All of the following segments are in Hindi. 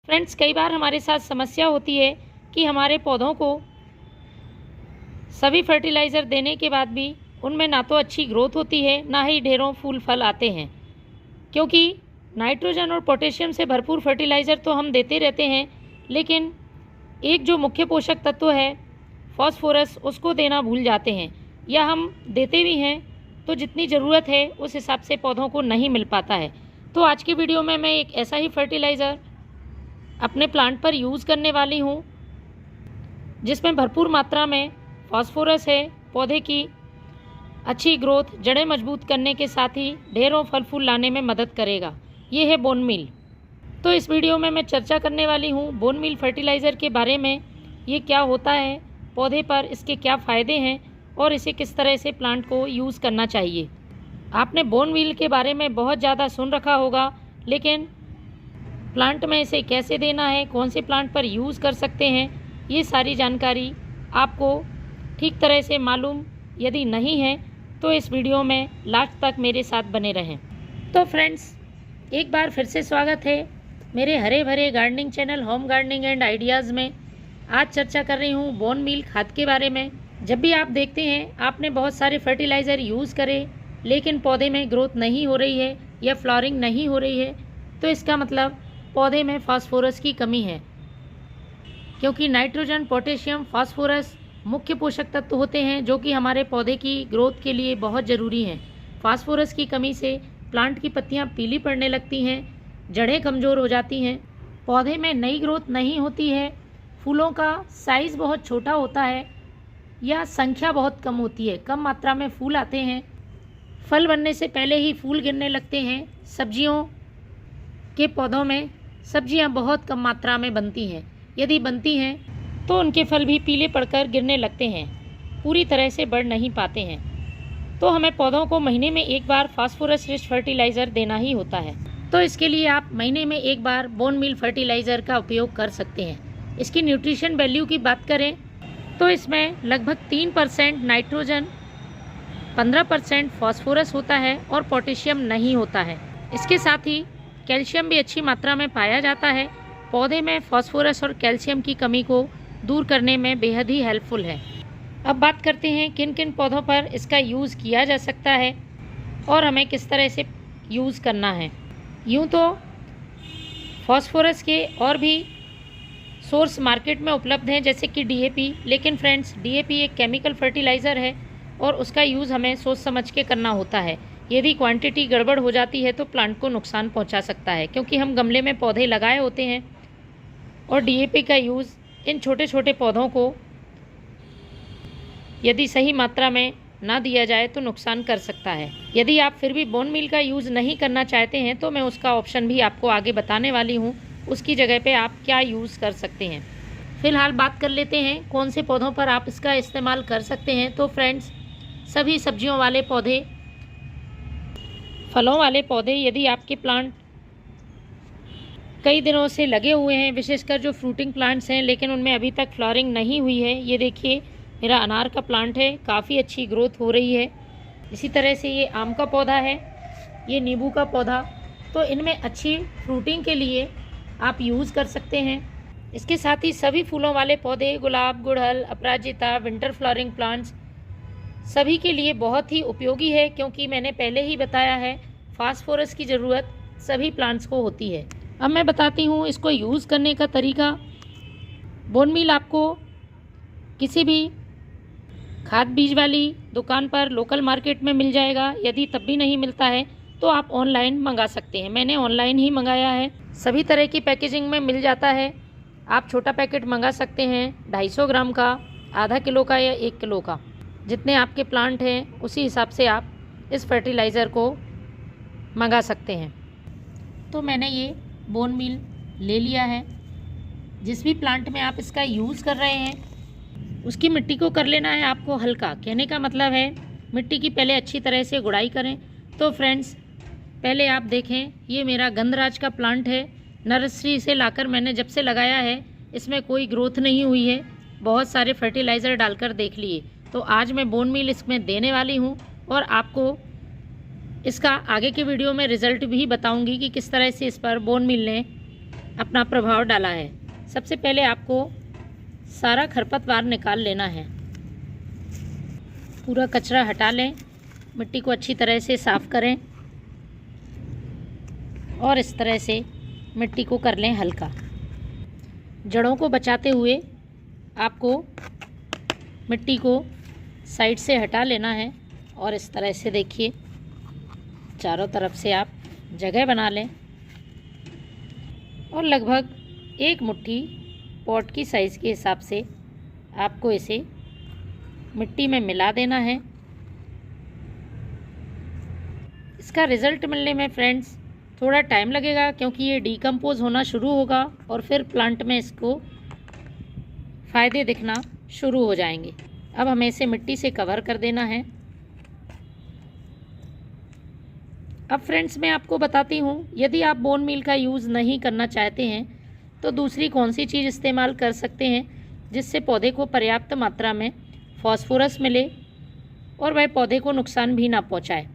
फ्रेंड्स, कई बार हमारे साथ समस्या होती है कि हमारे पौधों को सभी फर्टिलाइज़र देने के बाद भी उनमें ना तो अच्छी ग्रोथ होती है, ना ही ढेरों फूल फल आते हैं। क्योंकि नाइट्रोजन और पोटेशियम से भरपूर फर्टिलाइज़र तो हम देते रहते हैं, लेकिन एक जो मुख्य पोषक तत्व है फॉस्फोरस, उसको देना भूल जाते हैं, या हम देते भी हैं तो जितनी ज़रूरत है उस हिसाब से पौधों को नहीं मिल पाता है। तो आज की वीडियो में मैं एक ऐसा ही फर्टिलाइज़र अपने प्लांट पर यूज़ करने वाली हूँ जिसमें भरपूर मात्रा में फॉस्फोरस है, पौधे की अच्छी ग्रोथ, जड़ें मजबूत करने के साथ ही ढेरों फल फूल लाने में मदद करेगा। ये है बोन मील। तो इस वीडियो में मैं चर्चा करने वाली हूँ बोन मील फर्टिलाइज़र के बारे में। ये क्या होता है, पौधे पर इसके क्या फ़ायदे हैं और इसे किस तरह से प्लांट को यूज़ करना चाहिए। आपने बोन मील के बारे में बहुत ज़्यादा सुन रखा होगा, लेकिन प्लांट में इसे कैसे देना है, कौन से प्लांट पर यूज़ कर सकते हैं, ये सारी जानकारी आपको ठीक तरह से मालूम यदि नहीं है तो इस वीडियो में लास्ट तक मेरे साथ बने रहें। तो फ्रेंड्स, एक बार फिर से स्वागत है मेरे हरे भरे gardening channel home gardening and ideas में। आज चर्चा कर रही हूँ बोन मील खाद के बारे में। जब भी आप देखते हैं आपने बहुत सारे फर्टिलाइज़र यूज़ करे लेकिन पौधे में ग्रोथ नहीं हो रही है या फ्लावरिंग नहीं हो रही है, तो इसका मतलब पौधे में फास्फोरस की कमी है। क्योंकि नाइट्रोजन, पोटेशियम, फास्फोरस मुख्य पोषक तत्व होते हैं जो कि हमारे पौधे की ग्रोथ के लिए बहुत ज़रूरी हैं। फास्फोरस की कमी से प्लांट की पत्तियां पीली पड़ने लगती हैं, जड़ें कमज़ोर हो जाती हैं, पौधे में नई ग्रोथ नहीं होती है, फूलों का साइज़ बहुत छोटा होता है या संख्या बहुत कम होती है, कम मात्रा में फूल आते हैं, फल बनने से पहले ही फूल गिरने लगते हैं। सब्जियों के पौधों में सब्जियां बहुत कम मात्रा में बनती हैं, यदि बनती हैं तो उनके फल भी पीले पड़कर गिरने लगते हैं, पूरी तरह से बढ़ नहीं पाते हैं। तो हमें पौधों को महीने में एक बार फास्फोरस रिच फर्टिलाइज़र देना ही होता है। तो इसके लिए आप महीने में एक बार बोन मील फर्टिलाइज़र का उपयोग कर सकते हैं। इसकी न्यूट्रिशन वैल्यू की बात करें तो इसमें लगभग 3% नाइट्रोजन, 15% फास्फोरस होता है और पोटेशियम नहीं होता है। इसके साथ ही कैल्शियम भी अच्छी मात्रा में पाया जाता है। पौधे में फास्फोरस और कैल्शियम की कमी को दूर करने में बेहद ही हेल्पफुल है। अब बात करते हैं किन किन पौधों पर इसका यूज़ किया जा सकता है और हमें किस तरह से यूज़ करना है। यूँ तो फास्फोरस के और भी सोर्स मार्केट में उपलब्ध हैं, जैसे कि डीएपी। लेकिन फ्रेंड्स, डीएपी एक केमिकल फर्टिलाइज़र है और उसका यूज़ हमें सोच समझ के करना होता है। यदि क्वांटिटी गड़बड़ हो जाती है तो प्लांट को नुकसान पहुंचा सकता है, क्योंकि हम गमले में पौधे लगाए होते हैं और डीएपी का यूज़ इन छोटे छोटे पौधों को यदि सही मात्रा में ना दिया जाए तो नुकसान कर सकता है। यदि आप फिर भी बोन मील का यूज़ नहीं करना चाहते हैं तो मैं उसका ऑप्शन भी आपको आगे बताने वाली हूँ, उसकी जगह पे आप क्या यूज़ कर सकते हैं। फ़िलहाल बात कर लेते हैं कौन से पौधों पर आप इसका इस्तेमाल कर सकते हैं। तो फ्रेंड्स, सभी सब्जियों वाले पौधे, फलों वाले पौधे, यदि आपके प्लांट कई दिनों से लगे हुए हैं, विशेषकर जो फ्रूटिंग प्लांट्स हैं लेकिन उनमें अभी तक फ्लावरिंग नहीं हुई है। ये देखिए, मेरा अनार का प्लांट है, काफ़ी अच्छी ग्रोथ हो रही है। इसी तरह से ये आम का पौधा है, ये नींबू का पौधा। तो इनमें अच्छी फ्रूटिंग के लिए आप यूज़ कर सकते हैं। इसके साथ ही सभी फूलों वाले पौधे, गुलाब, गुड़हल, अपराजिता, विंटर फ्लावरिंग प्लांट्स, सभी के लिए बहुत ही उपयोगी है, क्योंकि मैंने पहले ही बताया है फास्फोरस की ज़रूरत सभी प्लांट्स को होती है। अब मैं बताती हूँ इसको यूज़ करने का तरीका। बोन मील आपको किसी भी खाद बीज वाली दुकान पर, लोकल मार्केट में मिल जाएगा। यदि तब भी नहीं मिलता है तो आप ऑनलाइन मंगा सकते हैं। मैंने ऑनलाइन ही मंगाया है। सभी तरह की पैकेजिंग में मिल जाता है। आप छोटा पैकेट मंगा सकते हैं, 250 ग्राम का, आधा किलो का या 1 किलो का। जितने आपके प्लांट हैं उसी हिसाब से आप इस फर्टिलाइज़र को मंगा सकते हैं। तो मैंने ये बोन मील ले लिया है। जिस भी प्लांट में आप इसका यूज़ कर रहे हैं उसकी मिट्टी को कर लेना है आपको हल्का। कहने का मतलब है मिट्टी की पहले अच्छी तरह से गुड़ाई करें। तो फ्रेंड्स, पहले आप देखें, ये मेरा गंधराज का प्लांट है। नर्सरी से लाकर मैंने जब से लगाया है इसमें कोई ग्रोथ नहीं हुई है। बहुत सारे फर्टिलाइज़र डालकर देख लिए। तो आज मैं बोन मील इसमें देने वाली हूँ और आपको इसका आगे के वीडियो में रिज़ल्ट भी बताऊंगी कि किस तरह से इस पर बोन मील ने अपना प्रभाव डाला है। सबसे पहले आपको सारा खरपतवार निकाल लेना है। पूरा कचरा हटा लें, मिट्टी को अच्छी तरह से साफ़ करें और इस तरह से मिट्टी को कर लें हल्का। जड़ों को बचाते हुए आपको मिट्टी को साइड से हटा लेना है और इस तरह से देखिए चारों तरफ से आप जगह बना लें और लगभग 1 मुट्ठी पॉट की साइज़ के हिसाब से आपको इसे मिट्टी में मिला देना है। इसका रिज़ल्ट मिलने में फ्रेंड्स थोड़ा टाइम लगेगा, क्योंकि ये डिकम्पोज़ होना शुरू होगा और फिर प्लांट में इसको फ़ायदे दिखना शुरू हो जाएंगे। अब हमें इसे मिट्टी से कवर कर देना है। अब फ्रेंड्स मैं आपको बताती हूँ, यदि आप बोन मील का यूज़ नहीं करना चाहते हैं तो दूसरी कौन सी चीज़ इस्तेमाल कर सकते हैं जिससे पौधे को पर्याप्त मात्रा में फॉस्फोरस मिले और वह पौधे को नुकसान भी ना पहुँचाए।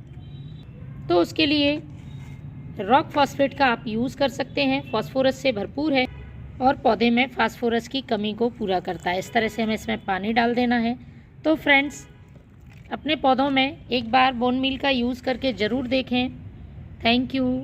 तो उसके लिए रॉक फॉस्फेट का आप यूज़ कर सकते हैं। फॉस्फोरस से भरपूर है और पौधे में फास्फोरस की कमी को पूरा करता है। इस तरह से हमें इसमें पानी डाल देना है। तो फ्रेंड्स अपने पौधों में एक बार बोन मील का यूज़ करके ज़रूर देखें। Thank you.